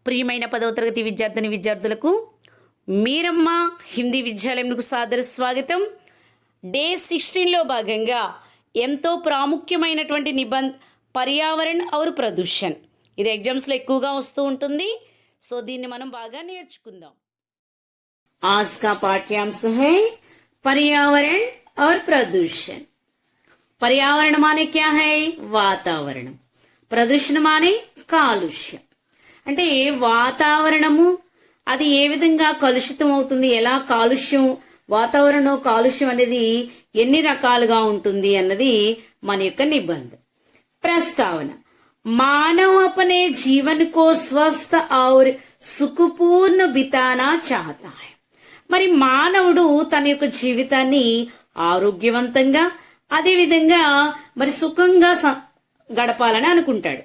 ప్రియమైన 10వ తరగతి విద్యార్థులకు మీరమ్మ హిందీ విద్యాలయంకు సాదర స్వాగతం. డే 16లో భాగంగా ఎంతో ప్రాముఖ్యమైనటువంటి నిబంధ పర్యావరణ और प्रदूषण ఇది ఎగ్జామ్స్లో ఎక్కువగా వస్తూ ఉంటుంది. సో దీన్ని మనం బాగా నేర్చుకుందాం. आज का पाठ्यांश है पर्यावरण और प्रदूषण. पर्यावरण माने क्या है? वातावरण. प्रदूषण माने కాలుష్యం. అంటే వాతావరణము అది ఏ విధంగా కలుషితం అవుతుంది, ఎలా కాలుష్యం వాతావరణం కాలుష్యం అనేది ఎన్ని రకాలుగా ఉంటుంది అన్నది మన యొక్క నిబంధన. प्रस्तावना. मानव अपने जीवन को स्वस्थ और सुखपूर्ण बिताना चाहता है. మరి మానవుడు తన యొక్క జీవితాన్ని ఆరోగ్యవంతంగా అదే విధంగా మరి సుఖంగా గడపాలని అనుకుంటాడు.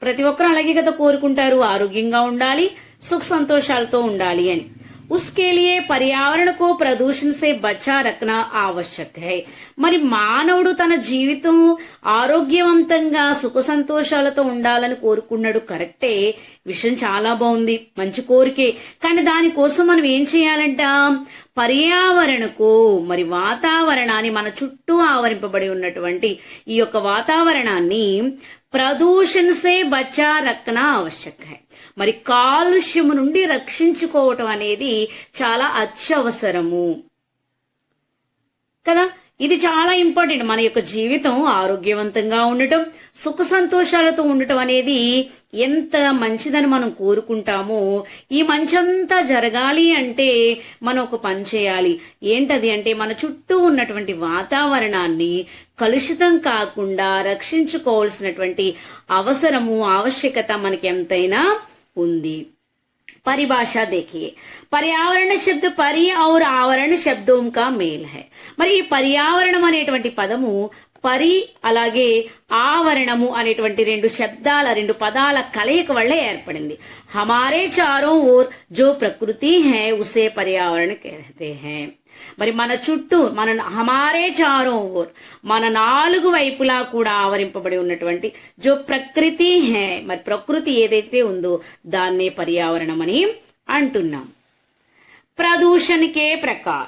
ప్రతి ఒక్కరు అలాగే కదా కోరుకుంటారు, ఆరోగ్యంగా ఉండాలి, సుఖ సంతోషాలతో ఉండాలి అని. उसके लिए पर्यावरण को प्रदूषण से बचा रखना आवश्यक है. మరి మానవుడు తన జీవితం ఆరోగ్యవంతంగా సుఖ సంతోషాలతో ఉండాలని కోరుకున్నాడు. కరెక్టే, విషయం చాలా బాగుంది, మంచి కోరికే. కానీ దానికోసం మనం ఏం చేయాలంట? పర్యావరణకు మరి వాతావరణాన్ని, మన చుట్టూ ఆవరింపబడి ఉన్నటువంటి ఈ యొక్క వాతావరణాన్ని ప్రదూషణ సే బచా రఖనా ఆవశ్యక హై. మరి కాలుష్యము నుండి రక్షించుకోవటం అనేది చాలా అత్యవసరము కదా. ఇది చాలా ఇంపార్టెంట్. మన యొక్క జీవితం ఆరోగ్యవంతంగా ఉండటం, సుఖ సంతోషాలతో ఉండటం అనేది ఎంత మంచిదని మనం కోరుకుంటామో, ఈ మంచంతా జరగాలి అంటే మనం ఒక పని చేయాలి. ఏంటది అంటే మన చుట్టూ ఉన్నటువంటి వాతావరణాన్ని కలుషితం కాకుండా రక్షించుకోవాల్సినటువంటి అవసరము, ఆవశ్యకత మనకి ఎంతైనా ఉంది. परिभाषा देखिए. पर्यावरण शब्द परि और आवरण शब्दों का मेल है. మరి ఈ పర్యావరణం అనేటువంటి పదము పరి అలాగే ఆవరణము అనేటువంటి రెండు పదాల కలయిక వల్ల ఏర్పడింది. హమారే చారో ఓర్ జో ప్రకృతి హై ఉసే పర్యావరణ कहते हैं. మరి మన చుట్టూ హమారే చారో ఓర్ మన నాలుగు వైపులా కూడా ఆవరింపబడి ఉన్నటువంటి జో ప్రకృతి హై, మరి ప్రకృతి ఏదైతే ఉందో దాన్నే పర్యావరణం అని అంటున్నాం. प्रदूषण के प्रकार.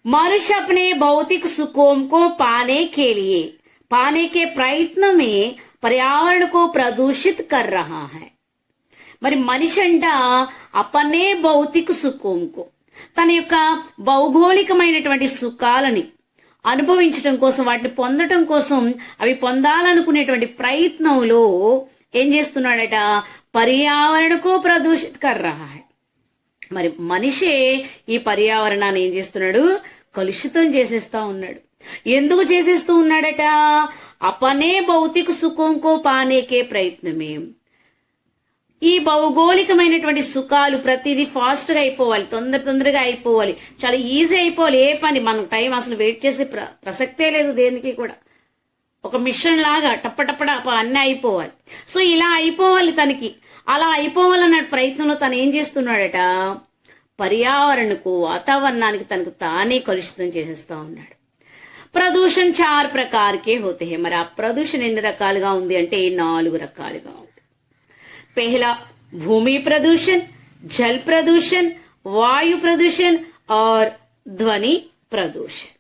मनुष्य अपने भौतिक सुखों को पाने के प्रयत्न में पर्यावरण को प्रदूषित कर रहा है. మరి మనిషి అంట అపనే భౌతిక సుఖంకు, తన యొక్క భౌగోళికమైనటువంటి సుఖాలని అనుభవించటం కోసం, వాటిని పొందటం కోసం, అవి పొందాలనుకునేటువంటి ప్రయత్నంలో ఏం చేస్తున్నాడట? పర్యావరణకు ప్రదూషిత్ కర్ రహా హై. మరి మనిషే ఈ పర్యావరణాన్ని ఏం చేస్తున్నాడు? కలుషితం చేసేస్తా ఉన్నాడు. ఎందుకు చేసేస్తూ ఉన్నాడట? అపనే భౌతిక సుఖంకో పానేకే ప్రయత్నమే. ఈ భౌగోళికమైనటువంటి సుఖాలు ప్రతిదీ ఫాస్ట్ గా అయిపోవాలి, తొందరగా అయిపోవాలి, చాలా ఈజీ అయిపోవాలి. ఏ పని మనం టైం అసలు వెయిట్ చేసే ప్రసక్తే లేదు దేనికి కూడా. ఒక మిషన్ లాగా టప్పటప్పడ అన్నీ అయిపోవాలి. సో ఇలా అయిపోవాలి తనకి. అలా అయిపోవాలన్న ప్రయత్నంలో తను ఏం చేస్తున్నాడట? పర్యావరణకు, వాతావరణానికి తనకు తానే కలుషితం చేసేస్తా ఉన్నాడు. ప్రదూషణ 4 ప్రకారకే హోతే హై. మరి ఆ ప్రదూషణ ఎన్ని రకాలుగా ఉంది అంటే 4 రకాలుగా ఉంది. पहला भूमि प्रदूषण, जल प्रदूषण, वायु प्रदूषण और ध्वनि प्रदूषण.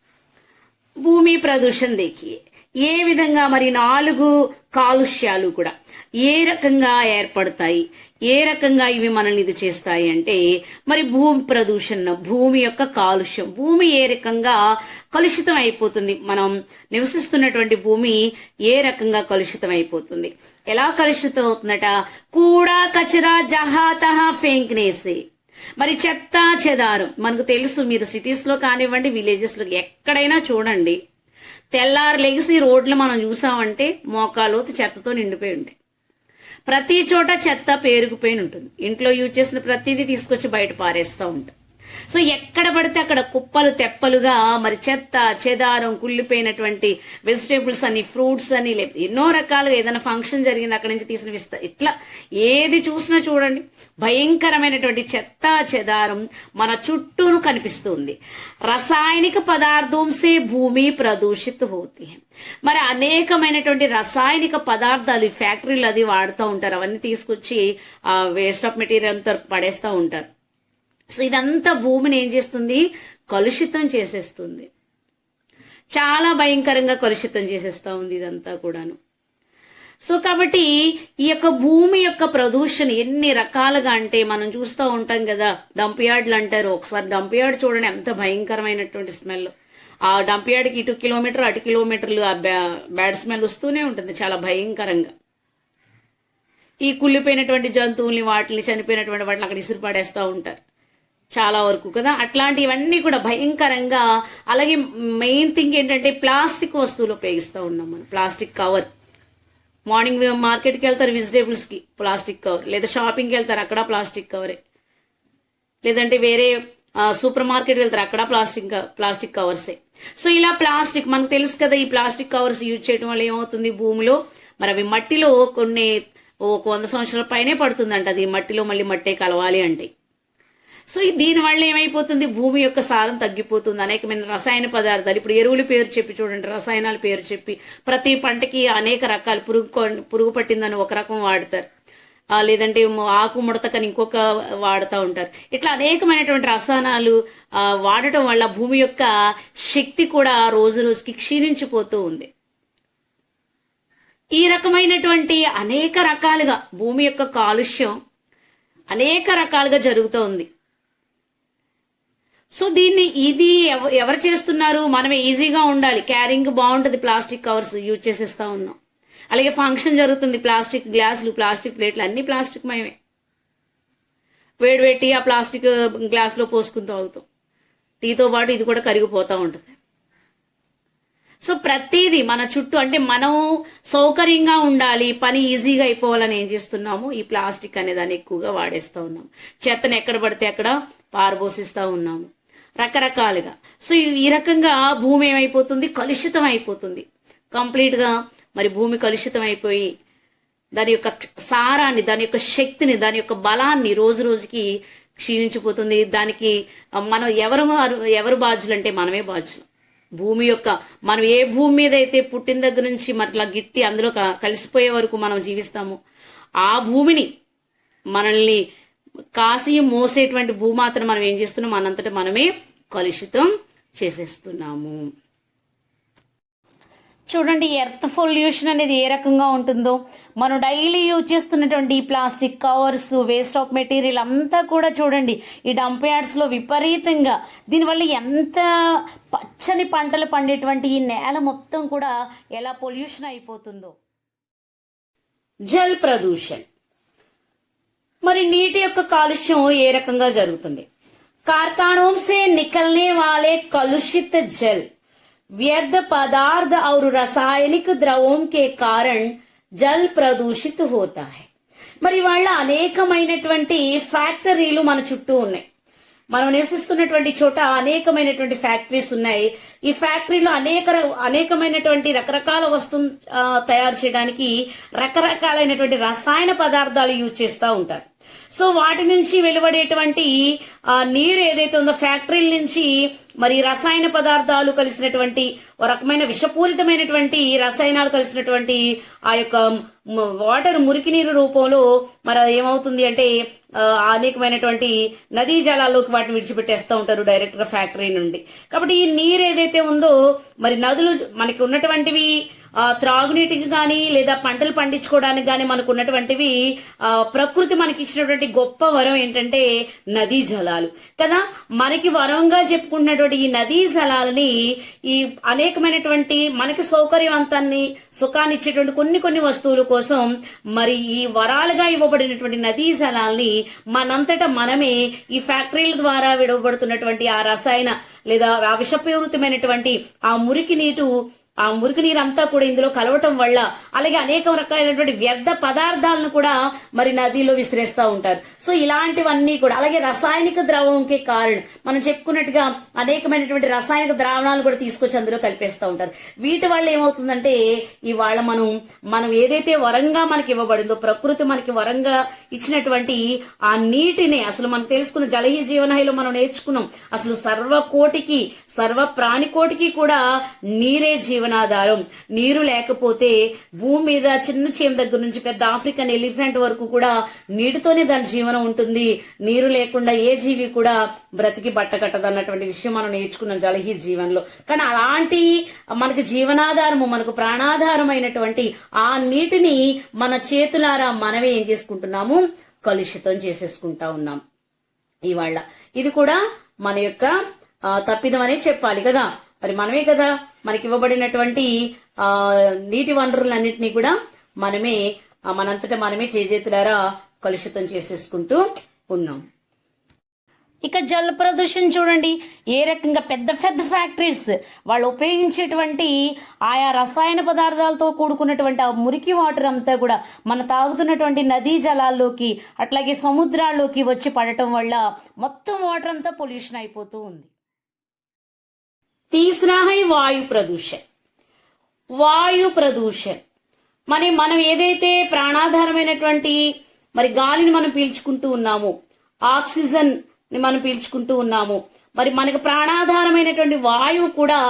భూమి ప్రదూషణ देखिए. ఏ విధంగా మరి 4 కాలుష్యాలు కూడా ఏ రకంగా ఏర్పడతాయి, ఏ రకంగా ఇవి మనల్ని ఇది చేస్తాయి అంటే, మరి భూమి ప్రదూషణ, భూమి యొక్క కాలుష్యం, భూమి ఏ రకంగా కలుషితం అయిపోతుంది, మనం నివసిస్తున్నటువంటి భూమి ఏ రకంగా కలుషితం అయిపోతుంది. ఎలా కలుషితం అవుతుందట? కూడా కచరా జహాతహా ఫేంక్నేసే. మరి చెత్త చెదారం మనకు తెలుసు. మీరు సిటీస్ లో కానివ్వండి, విలేజెస్ లో ఎక్కడైనా చూడండి, తెల్లారు లెగిసి రోడ్లు మనం చూసామంటే మోకాలోతు చెత్తతో నిండిపోయి ఉంటాయి. ప్రతి చోట చెత్త పేరుకుపోయి ఉంటుంది. ఇంట్లో యూజ్ చేసిన ప్రతిదీ తీసుకొచ్చి బయట పారేస్తూ ఉంటాం. సో ఎక్కడ పడితే అక్కడ కుప్పలు తెప్పలుగా మరి చెత్త చెదారం కుళ్ళిపోయినటువంటి వెజిటేబుల్స్ అని ఫ్రూట్స్ అని ఎన్నో రకాలుగా ఏదైనా ఫంక్షన్ జరిగింది అక్కడి నుంచి తీసిన ఇట్లా ఏది చూసినా చూడండి భయంకరమైనటువంటి చెత్త చెదారం మన చుట్టూను కనిపిస్తుంది. రసాయనిక పదార్థం సే భూమి ప్రదూషిత హోతి హై. మరి అనేకమైనటువంటి రసాయనిక పదార్థాలు ఈ ఫ్యాక్టరీలు అది వాడుతూ ఉంటారు, అవన్నీ తీసుకొచ్చి ఆ వేస్ట్ ఆఫ్ మెటీరియల్ అంతా పడేస్తూ ఉంటారు. సో ఇదంతా భూమిని ఏం చేస్తుంది, కలుషితం చేసేస్తుంది, చాలా భయంకరంగా కలుషితం చేసేస్తా ఉంది ఇదంతా కూడాను. సో కాబట్టి ఈ యొక్క భూమి యొక్క ప్రదూషణ ఎన్ని రకాలుగా అంటే మనం చూస్తూ ఉంటాం కదా, డంప్ యార్డ్లు అంటారు. ఒకసారి డంప్ యార్డ్ చూడండి ఎంత భయంకరమైనటువంటి స్మెల్. ఆ డంప్ యార్డ్కి ఇటు కిలోమీటర్ అటు కిలోమీటర్లు ఆ బ్యాడ్ స్మెల్ వస్తూనే ఉంటుంది చాలా భయంకరంగా. ఈ కుళ్ళిపోయినటువంటి జంతువుల్ని వాటిని చనిపోయినటువంటి వాటిని అక్కడ ఇసురు పడేస్తూ ఉంటారు చాలా వరకు కదా. అట్లాంటివన్నీ కూడా భయంకరంగా. అలాగే మెయిన్ థింగ్ ఏంటంటే ప్లాస్టిక్ వస్తువులు ఉపయోగిస్తూ ఉన్నాం మనం. ప్లాస్టిక్ కవర్, మార్నింగ్ మార్కెట్కి వెళ్తారు వెజిటేబుల్స్ కి ప్లాస్టిక్ కవర్, లేదా షాపింగ్కి వెళ్తారు అక్కడ ప్లాస్టిక్ కవరే, లేదంటే వేరే సూపర్ మార్కెట్ వెళ్తారు అక్కడ ప్లాస్టిక్ కవర్సే. సో ఇలా ప్లాస్టిక్ మనకు తెలుసు కదా, ఈ ప్లాస్టిక్ కవర్స్ యూజ్ చేయడం వల్ల ఏమవుతుంది భూమిలో, మరి అవి మట్టిలో కొన్ని ఒక 100 సంవత్సరాల పైనే పడుతుందంట అది మట్టిలో మళ్ళీ మట్టే కలవాలి అంటే. సో దీని వల్ల ఏమైపోతుంది, భూమి యొక్క సారం తగ్గిపోతుంది. అనేకమైన రసాయన పదార్థాలు, ఇప్పుడు ఎరువుల పేరు చెప్పి చూడండి, రసాయనాల పేరు చెప్పి ప్రతి పంటకి అనేక రకాలు, పురుగు పట్టిందని ఒక రకం వాడతారు, లేదంటే ఆకు ముడతకని ఇంకొక వాడుతూ ఉంటారు. ఇట్లా అనేకమైనటువంటి రసాయనాలు వాడటం వల్ల భూమి యొక్క శక్తి కూడా రోజు రోజుకి క్షీణించిపోతూ ఉంది. ఈ రకమైనటువంటి అనేక రకాలుగా భూమి యొక్క కాలుష్యం అనేక రకాలుగా జరుగుతూ ఉంది. సో దీన్ని ఇది ఎవరు చేస్తున్నారు, మనమే ఈజీగా ఉండాలి, క్యారింగ్ బాగుంటది, ప్లాస్టిక్ కవర్స్ యూజ్ చేసేస్తా ఉన్నాం. అలాగే ఫంక్షన్ జరుగుతుంది, ప్లాస్టిక్ గ్లాసులు ప్లాస్టిక్ ప్లేట్లు అన్ని ప్లాస్టిక్ మయమే, వేడి పెట్టి ఆ ప్లాస్టిక్ గ్లాస్ లో పోసుకుని తాగుతాం, టీతో పాటు ఇది కూడా కరిగిపోతా ఉంటుంది. సో ప్రతిదీ మన చుట్టూ అంటే మనం సౌకర్యంగా ఉండాలి, పని ఈజీగా అయిపోవాలని ఏం చేస్తున్నాము, ఈ ప్లాస్టిక్ అనే దాన్ని ఎక్కువగా వాడేస్తా ఉన్నాము. చెత్తను ఎక్కడ పడితే అక్కడ పారబోసిస్తా ఉన్నాము రకరకాలుగా. సో ఈ రకంగా భూమి ఏమైపోతుంది, కలుషితం అయిపోతుంది కంప్లీట్ గా. మరి భూమి కలుషితం అయిపోయి దాని యొక్క సారాన్ని, దాని యొక్క శక్తిని, దాని యొక్క బలాన్ని రోజు రోజుకి క్షీణించిపోతుంది. దానికి మనం ఎవరు బాధ్యులు అంటే మనమే బాధ్యులు. భూమి యొక్క మనం ఏ భూమి మీద అయితే పుట్టిన దగ్గర నుంచి మరలా గిట్టి అందులో కలిసిపోయే వరకు మనం జీవిస్తాము, ఆ భూమిని మనల్ని కాసి మోసేటువంటి భూమాతను మనం ఏం చేస్తున్నాం, మనంతటా మనమే కలుషితం చేసేస్తున్నాము. చూడండి ఎర్త్ పొల్యూషన్ అనేది ఏ రకంగా ఉంటుందో. మనం డైలీ యూజ్ చేస్తున్నటువంటి plastic covers, waste of material అంతా కూడా చూడండి ఈ డంప్ యార్డ్స్ లో విపరీతంగా, దీనివల్ల ఎంత పచ్చని పంటలు పండేటువంటి ఈ నేల మొత్తం కూడా ఎలా పొల్యూషన్ అయిపోతుందో. జల్ ప్రదూషణ్, మరి నీటి యొక్క కాలుష్యం ఏ రకంగా జరుగుతుంది. कारखानों से निकलने वाले कलुषित जल, व्यर्थ पदार्थ और रासायनिक द्रवों के कारण जल प्रदूषित होता है. మరి వాళ్ళ అనేకమైనటువంటి ఫ్యాక్టరీలు మన చుట్టూ ఉన్నాయి. మనం నివసిస్తున్నటువంటి చోట అనేకమైనటువంటి ఫ్యాక్టరీస్ ఉన్నాయి. ఈ ఫ్యాక్టరీలో అనేకమైనటువంటి రకరకాల వస్తువులు తయారు చేయడానికి రకరకాలైనటువంటి రసాయన పదార్థాలు యూజ్ చేస్తూ ఉంటారు. సో వాటి నుంచి వెలువడేటువంటి నీరు ఏదైతే ఉందో ఫ్యాక్టరీల నుంచి మరి రసాయన పదార్థాలు కలిసినటువంటి ఒక రకమైన విషపూరితమైనటువంటి రసాయనాలు కలిసినటువంటి ఆ యొక్క వాటర్ మురికి నీరు రూపంలో మరి అది ఏమవుతుంది అంటే అనేకమైనటువంటి నదీ జలాల్లోకి వాటిని విడిచిపెట్టేస్తూ ఉంటారు డైరెక్ట్ గా ఫ్యాక్టరీ నుండి. కాబట్టి ఈ నీరు ఏదైతే ఉందో మరి నదులు మనకి ఉన్నటువంటివి త్రాగునీటికి గాని లేదా పంటలు పండించుకోవడానికి గాని మనకు ఉన్నటువంటివి ప్రకృతి మనకి ఇచ్చినటువంటి గొప్ప వరం ఏంటంటే నదీ జలాలు కదా. మనకి వరంగా చెప్పుకుంటున్నటువంటి ఈ నదీ జలాలని ఈ అనేకమైనటువంటి మనకి సౌకర్యవంతాన్ని సుఖాన్ని ఇచ్చేటువంటి కొన్ని వస్తువుల కోసం మరి ఈ వరాలుగా ఇవ్వబడినటువంటి నదీ జలాల్ని మనంతటా మనమే ఈ ఫ్యాక్టరీల ద్వారా విడవబడుతున్నటువంటి ఆ రసాయన లేదా ఆ విషపూరితమైనటువంటి ఆ మురికి నీరు ఆ మురికి నీరు అంతా కూడా ఇందులో కలవటం వల్ల, అలాగే అనేక రకాలైనటువంటి వ్యర్థ పదార్థాలను కూడా మరి నదిలో విసిరేస్తా ఉంటారు. సో ఇలాంటివన్నీ కూడా, అలాగే రసాయనిక ద్రవంకే కారణం మనం చెప్పుకున్నట్టుగా అనేకమైనటువంటి రసాయనిక ద్రావణాలు కూడా తీసుకొచ్చి అందులో కలిపేస్తూ ఉంటారు. వీటి వల్ల ఏమవుతుందంటే ఇవాళ మనం ఏదైతే వరంగా మనకి ఇవ్వబడిందో, ప్రకృతి మనకి వరంగా ఇచ్చినటువంటి ఆ నీటిని, అసలు మనం తెలుసుకున్న జలహి జీవనహైలో మనం నేర్చుకున్నాం, అసలు సర్వకోటికి, సర్వ ప్రాణికోటికి కూడా నీరే జీవనాధారం. నీరు లేకపోతే భూమి మీద చిన్న చీమ దగ్గర నుంచి పెద్ద ఆఫ్రికన్ ఎలిఫెంట్ వరకు కూడా నీటితోనే దాని జీవనం ఉంటుంది. నీరు లేకుండా ఏ జీవి కూడా బ్రతికి బట్టకట్టదు అన్నటువంటి విషయం మనం నేర్చుకున్నాం జలహి జీవనంలో. కానీ అలాంటి మనకు జీవనాధారము, మనకు ప్రాణాధారమైనటువంటి ఆ నీటిని మన చేతులారా మనమే ఏం చేసుకుంటున్నాము, కలుషితం చేసేసుకుంటా ఉన్నాం ఇవాళ. ఇది కూడా మన యొక్క తప్పిదం అనే చెప్పాలి కదా. మరి మనమే కదా మనకి ఇవ్వబడినటువంటి నీటి వనరులన్నింటినీ కూడా మనమే మనంతటా మనమే చేతులారా కలుషితం చేసేసుకుంటూ ఉన్నాం. ఇక జల ప్రదూషణ చూడండి, ఏ రకంగా పెద్ద పెద్ద ఫ్యాక్టరీస్ వాళ్ళు ఉపయోగించేటువంటి ఆయా రసాయన పదార్థాలతో కూడుకున్నటువంటి ఆ మురికి వాటర్ అంతా కూడా మన తాగుతున్నటువంటి నదీ జలాల్లోకి, అట్లాగే సముద్రాల్లోకి వచ్చి పడటం వల్ల మొత్తం వాటర్ అంతా పొల్యూషన్ అయిపోతూ ఉంది. तीसरा है वायु प्रदूषण. వాయు ప్రదూషణ మనం ఏదైతే ప్రాణాధారమైనటువంటి మరి గాలిని మనం పీల్చుకుంటూ ఉన్నామో, ఆక్సిజన్ ని మనం పీల్చుకుంటూ ఉన్నాము, మరి మనకు ప్రాణాధారమైనటువంటి వాయువు కూడా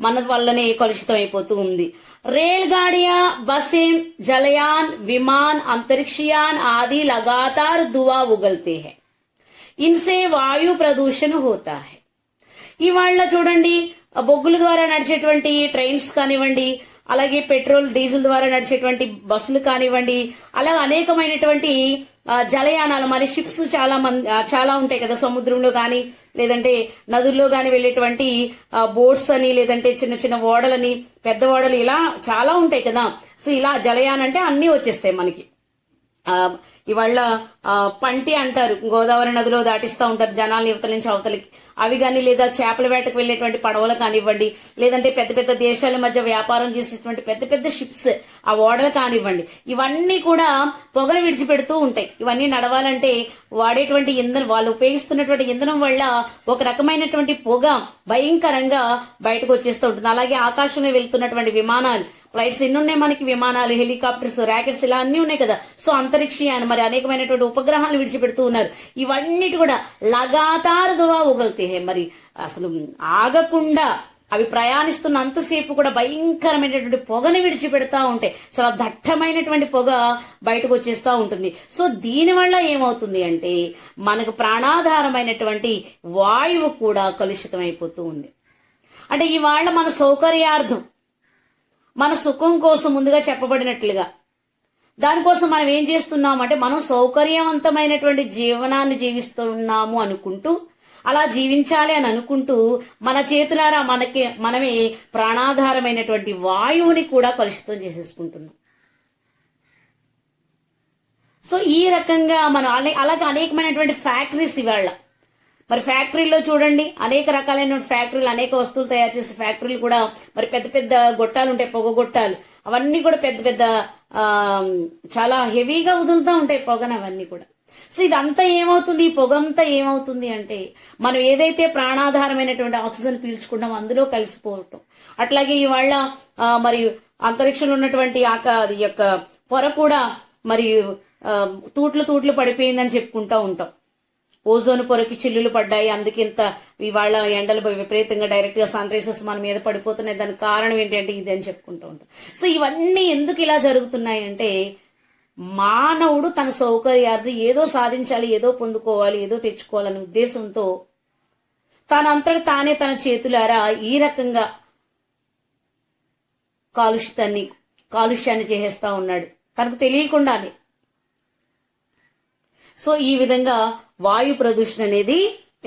మన వల్లనే కలుషితం అయిపోతూ ఉంది. रेल गाड़ियां, बसें, जलयान, विमान, अंतरिक्षयान आदि लगातार धुआं उगलते हैं. इनसे वायु प्रदूषण होता है. ఇవాళ చూడండి, బొగ్గుల ద్వారా నడిచేటువంటి ట్రైన్స్ కానివ్వండి, అలాగే పెట్రోల్ డీజిల్ ద్వారా నడిచేటువంటి బస్సులు కానివ్వండి, అలా అనేకమైనటువంటి జలయానాలు, మరి షిప్స్ చాలా ఉంటాయి కదా సముద్రంలో గాని లేదంటే నదుల్లో గాని వెళ్లేటువంటి బోట్స్ అని, లేదంటే చిన్న చిన్న ఓడలని, పెద్ద ఓడలు, ఇలా చాలా ఉంటాయి కదా. సో ఇలా జలయానం అంటే అన్ని వచ్చేస్తాయి మనకి. ఇవాళ పంటి అంటారు, గోదావరి నదిలో దాటిస్తా ఉంటారు జనాల్ని యువతల నుంచి అవతలకి, అవి కానీ, లేదా చేపల వేటకు వెళ్లేటువంటి పడవలు కానివ్వండి, లేదంటే పెద్ద పెద్ద దేశాల మధ్య వ్యాపారం చేసేటువంటి పెద్ద పెద్ద షిప్స్, ఆ ఓడలు కానివ్వండి, ఇవన్నీ కూడా పొగను విడిచిపెడుతూ ఉంటాయి. ఇవన్నీ నడవాలంటే వాడేటువంటి ఇంధనం, వాళ్ళు ఉపయోగిస్తున్నటువంటి ఇంధనం వల్ల ఒక రకమైనటువంటి పొగ భయంకరంగా బయటకు వచ్చేస్తూ ఉంటుంది. అలాగే ఆకాశంలో వెళ్తున్నటువంటి విమానాలు, ఫ్లైట్స్ ఎన్ని ఉన్నాయి మనకి, విమానాలు, హెలికాప్టర్స్, రాకెట్స్, ఇలా అన్ని ఉన్నాయి కదా. సో అంతరిక్షయాన్ని, మరి అనేకమైనటువంటి ఉపగ్రహాలు విడిచిపెడుతూ ఉన్నారు. ఇవన్నిటి కూడా లగాతార్ దువా ఉగల్తే హే, మరి అసలు ఆగకుండా అవి ప్రయాణిస్తున్నంతసేపు కూడా భయంకరమైనటువంటి పొగని విడిచిపెడతా ఉంటాయి. చాలా దట్టమైనటువంటి పొగ బయటకు వచ్చేస్తా ఉంటుంది. సో దీనివల్ల ఏమవుతుంది అంటే మనకు ప్రాణాధారమైనటువంటి వాయువు కూడా కలుషితం అయిపోతూ ఉంది. అంటే ఇవాళ మన సౌకర్యార్థం, మన సుఖం కోసం ముందుగా చెప్పబడినట్లుగా దానికోసం మనం ఏం చేస్తున్నాము అంటే, మనం సౌకర్యవంతమైనటువంటి జీవనాన్ని జీవిస్తున్నాము అనుకుంటూ, అలా జీవించాలి అని అనుకుంటూ మన చేతులారా మనమే ప్రాణాధారమైనటువంటి వాయువుని కూడా కలుషితం చేసేసుకుంటున్నాం. సో ఈ రకంగా మనం అలాగే అనేకమైనటువంటి ఫ్యాక్టరీస్ ఇవాళ, మరి ఫ్యాక్టరీలో చూడండి, అనేక రకాలైన ఫ్యాక్టరీలు, అనేక వస్తువులు తయారు చేసే ఫ్యాక్టరీలు కూడా మరి పెద్ద పెద్ద గొట్టాలు ఉంటాయి, పొగ గొట్టాలు, అవన్నీ కూడా పెద్ద పెద్ద చాలా హెవీగా వదులుతూ ఉంటాయి పొగను, అవన్నీ కూడా. సో ఇదంతా ఏమవుతుంది, ఈ పొగంతా ఏమవుతుంది అంటే మనం ఏదైతే ప్రాణాధారమైనటువంటి ఆక్సిజన్ పీల్చుకుంటాం అందులో కలిసిపోవటం. అట్లాగే ఇవాళ మరి అంతరిక్షంలో ఉన్నటువంటి యొక్క పొర కూడా మరి తూట్లు పడిపోయిందని చెప్పుకుంటా ఉంటాం. ఓజోన్ పొరకి చిల్లులు పడ్డాయి, అందుకింత ఇవాళ ఎండలు విపరీతంగా డైరెక్ట్ గా సన్ రైజెస్ మన మీద పడిపోతున్నాయి. దానికి కారణం ఏంటంటే ఇది అని చెప్పుకుంటూ ఉంటాం. సో ఇవన్నీ ఎందుకు ఇలా జరుగుతున్నాయి అంటే, మానవుడు తన సౌకర్యార్థం ఏదో సాధించాలి, ఏదో పొందుకోవాలి, ఏదో తెచ్చుకోవాలనే ఉద్దేశంతో తానంతట తానే తన చేతులారా ఈ రకంగా కాలుష్యాన్ని చేసేస్తా ఉన్నాడు తనకు తెలియకుండానే. సో ఈ విధంగా వాయు ప్రదూషణ అనేది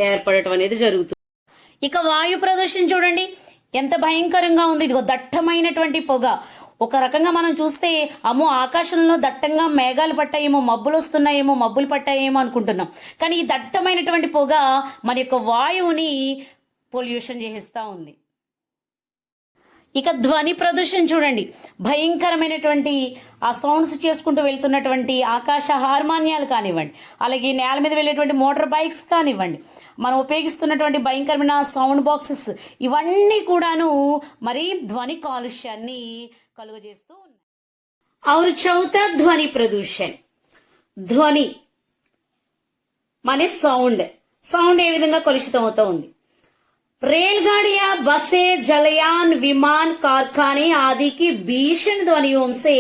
ఏర్పడటం అనేది జరుగుతుంది. ఇక వాయు ప్రదూషణ చూడండి ఎంత భయంకరంగా ఉంది. ఇదిగో దట్టమైనటువంటి పొగ. ఒక రకంగా మనం చూస్తే అమ్మో ఆకాశంలో దట్టంగా మేఘాలు పట్టాయేమో, మబ్బులు వస్తున్నాయేమో, మబ్బులు పట్టాయేమో అనుకుంటున్నాం. కానీ ఈ దట్టమైనటువంటి పొగ మన యొక్క వాయువుని పొల్యూషన్ చేసేస్తా ఉంది. ఇక ధ్వని ప్రదూషణ చూడండి, భయంకరమైనటువంటి ఆ సౌండ్స్ చేసుకుంటూ వెళ్తున్నటువంటి ఆకాశ హార్మాన్యాలు కానివ్వండి, అలాగే నేల మీద వెళ్ళేటువంటి మోటార్ బైక్స్ కానివ్వండి, మనం ఉపయోగిస్తున్నటువంటి భయంకరమైన సౌండ్ బాక్సెస్, ఇవన్నీ కూడాను మరి ధ్వని కాలుష్యాన్ని కలుగజేస్తూ ఉన్నాయి. और चौथा ध्वनि प्रदूषण. ధ్వని మన సౌండ్ ఏ విధంగా కలుషితం అవుతా ఉంది. रेलगाड़ियां, बसें, जलयान, विमान, कारखाने आदि की भीषण ध्वनियों से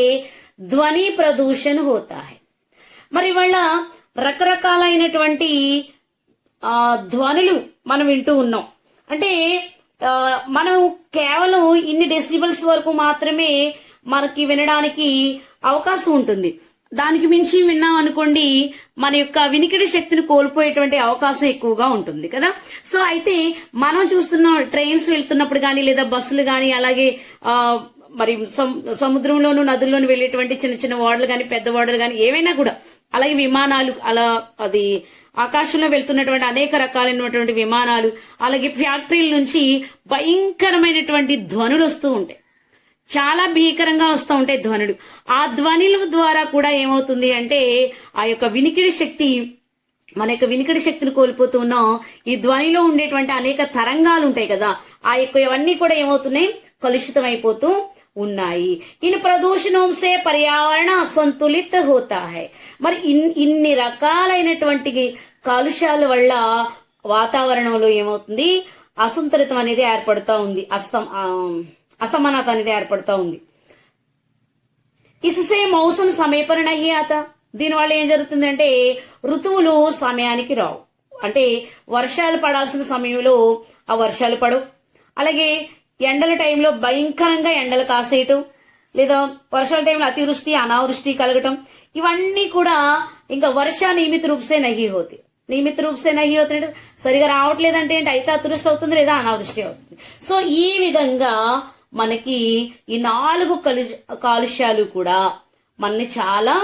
ध्वनि प्रदूषण होता है. మరి వాళ్ళ రకరకాలైనటువంటి ధ్వనులు మనం వింటూ ఉన్నాం. అంటే మనం కేవలం ఇన్ని డెసిబల్స్ వరకు మాత్రమే మనకి వినడానికి అవకాశం ఉంటుంది. దానికి మించి విన్నాం అనుకోండి, మన యొక్క వినికిడి శక్తిని కోల్పోయేటువంటి అవకాశం ఎక్కువగా ఉంటుంది కదా. సో అయితే మనం చూస్తున్న ట్రైన్స్ వెళ్తున్నప్పుడు కానీ, లేదా బస్సులు కానీ, అలాగే మరి సముద్రంలోను నదుల్లోను వెళ్లేటువంటి చిన్న చిన్న ఓడలు కానీ, పెద్ద ఓడలు కానీ, ఏవైనా కూడా, అలాగే విమానాలు, అలా అది ఆకాశంలో వెళ్తున్నటువంటి అనేక రకాలైనటువంటి విమానాలు, అలాగే ఫ్యాక్టరీల నుంచి భయంకరమైనటువంటి ధ్వనులు వస్తూ ఉంటాయి. చాలా భీకరంగా వస్తూ ఉంటాయి ధ్వనులు. ఆ ధ్వనుల ద్వారా కూడా ఏమవుతుంది అంటే ఆ యొక్క వినికిడి శక్తి, మన యొక్క వినికిడి శక్తిని కోల్పోతూ ఉన్నాం. ఈ ధ్వనిలో ఉండేటువంటి అనేక తరంగాలు ఉంటాయి కదా, ఆ యొక్క ఇవన్నీ కూడా ఏమవుతున్నాయి, కలుషితం అయిపోతూ ఉన్నాయి. ఇన్ ప్రదూషణం సే పర్యావరణ అసంతులిత హోతా హై. మరి ఇన్ని రకాలైనటువంటి కాలుష్యాల వల్ల వాతావరణంలో ఏమవుతుంది, అసంతులితం అనేది ఏర్పడుతూ ఉంది, అసమానత అనేది ఏర్పడుతూ ఉంది. ఇసే మౌసం సమయ పర్ నహీ ఆతా. దీనివల్ల ఏం జరుగుతుందంటే ఋతువులు సమయానికి రావు. అంటే వర్షాలు పడాల్సిన సమయంలో ఆ వర్షాలు పడవు. అలాగే ఎండల టైంలో భయంకరంగా ఎండలు కాసేయటం, లేదా వర్షాల టైంలో అతివృష్టి అనావృష్టి కలగటం, ఇవన్నీ కూడా ఇంకా వర్ష నియమిత రూపసే నహీ హోతి. నియమిత రూపసే నహీ హోతి అంటే సరిగా రావట్లేదంటే ఏంటి, అయితే అతివృష్టి అవుతుంది లేదా అనావృష్టి అవుతుంది. సో ఈ విధంగా మనకి ఈ 4 కాలుష్యాలు కూడా మనని చాలా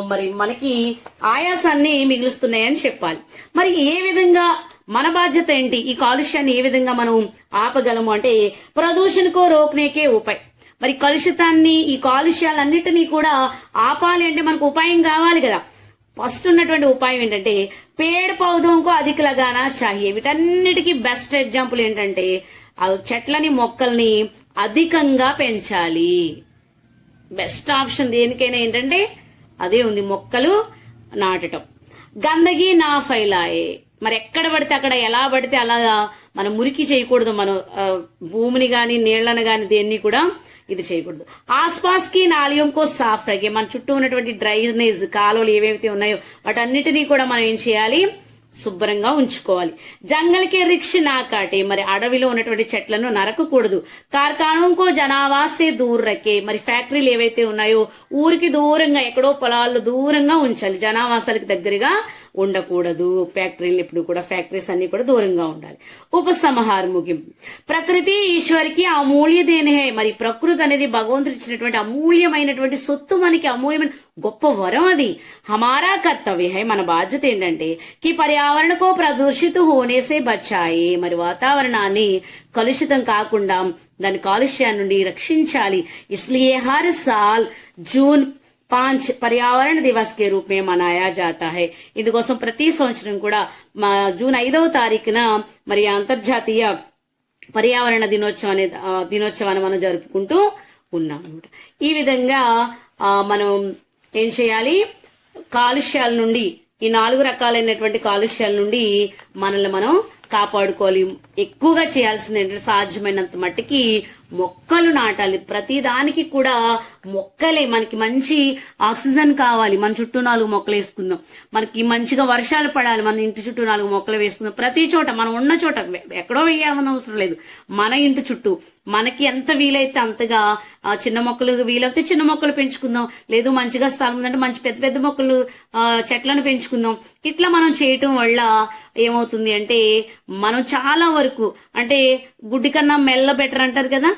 మరి మనకి ఆయాసాన్ని మిగులుస్తున్నాయని చెప్పాలి. మరి ఏ విధంగా మన బాధ్యత ఏంటి, ఈ కాలుష్యాన్ని ఏ విధంగా మనం ఆపగలము అంటే ప్రదూషణకో రోక్నేకే ఉపాయ్. మరి కలుషితాన్ని, ఈ కాలుష్యాలన్నిటినీ కూడా ఆపాలి అంటే మనకు ఉపాయం కావాలి కదా. ఫస్ట్ ఉన్నటువంటి ఉపాయం ఏంటంటే పేడ పౌధంకో అధిక లగానా చాహియే. వీటన్నిటికీ బెస్ట్ ఎగ్జాంపుల్ ఏంటంటే చెట్లని, మొక్కల్ని అధికంగా పెంచాలి. బెస్ట్ ఆప్షన్ దేనికైనా ఏంటంటే అదే ఉంది, మొక్కలు నాటటం. గందగి నా ఫైలాయే. మరి ఎక్కడ పడితే అక్కడ, ఎలా పడితే అలాగా మనం మురికి చేయకూడదు. మనం భూమిని గాని, నీళ్లను గాని, దేన్ని కూడా ఇది చేయకూడదు. ఆస్పాస్ కి నాలియంకో సాఫ్ రగే. మన చుట్టూ ఉన్నటువంటి డ్రైనేజ్ కాలువలు ఏవైతే ఉన్నాయో వాటన్నిటినీ కూడా మనం ఏం చేయాలి, శుభ్రంగా ఉంచుకోవాలి. జంగల్కే రిక్ష నా కాటే. మరి అడవిలో ఉన్నటువంటి చెట్లను నరకకూడదు. కార్ఖానంకో జనావాసే దూర్ రకే. మరి ఫ్యాక్టరీలు ఏవైతే ఉన్నాయో ఊరికి దూరంగా, ఎక్కడో పొలాల్లో దూరంగా ఉంచాలి, జనావాసాలకు దగ్గరగా ఉండకూడదు. ఫ్యాక్టరీలు ఎప్పుడు కూడా, ఫ్యాక్టరీస్ అన్ని కూడా దూరంగా ఉండాలి. ఉపసంహార ముగింపు. ప్రకృతి ఈశ్వరికి అమూల్య దేనే. మరి ప్రకృతి అనేది భగవంతుడు ఇచ్చినటువంటి అమూల్యమైనటువంటి సొత్తు, మనకి అమూల్యమైన గొప్ప వరం అది. హమారా కర్తవ్య హై. మన బాధ్యత ఏంటంటే కి పర్యావరణకో ప్రదూషిత హోనేసే బచాయి. మరి వాతావరణాన్ని కలుషితం కాకుండా, దాని కాలుష్యాన్ని నుండి రక్షించాలి. ఇస్లియే హర్ సాల్ జూన్ 5 పర్యావరణ దివస్ కే రూప్ మే మనాయా జాతా హై. ఇందుకోసం ప్రతి సంవత్సరం కూడా జూన్ 5వ తారీఖున మరి అంతర్జాతీయ పర్యావరణ దినోత్సవాన్ని మనం జరుపుకుంటూ ఉన్నాం అనమాట. ఈ విధంగా మనం ఏం చేయాలి, కాలుష్యాల నుండి, ఈ 4 రకాలైనటువంటి కాలుష్యాల నుండి మనల్ని మనం కాపాడుకోవాలి. ఎక్కువగా చేయాల్సింది ఏంటంటే సాధ్యమైనంత మట్టికి మొక్కలు నాటాలి. ప్రతి దానికి కూడా మొక్కలే. మనకి మంచి ఆక్సిజన్ కావాలి, మన చుట్టూ 4 మొక్కలు వేసుకుందాం. మనకి మంచిగా వర్షాలు పడాలి, మన ఇంటి చుట్టూ 4 మొక్కలు వేసుకుందాం. ప్రతి చోట, మనం ఉన్న చోట, ఎక్కడో వేయాలని అవసరం లేదు, మన ఇంటి చుట్టూ మనకి ఎంత వీలైతే అంతగా చిన్న మొక్కలు వీలైతే చిన్న మొక్కలు పెంచుకుందాం. లేదు మంచిగా స్థలం ఉందంటే మంచి పెద్ద పెద్ద మొక్కలు, చెట్లను పెంచుకుందాం. ఇట్లా మనం చేయటం వల్ల ఏమవుతుంది అంటే మనం చాలా వరకు, అంటే గుడ్డి కన్నా మెల్ల బెటర్ అంటారు కదా,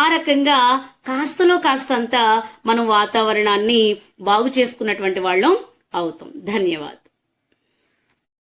ఆ రకంగా కాస్తలో కాస్తంత మనం వాతావరణాన్ని బాగు చేసుకున్నటువంటి వాళ్ళం అవుతాం. ధన్యవాదాలు.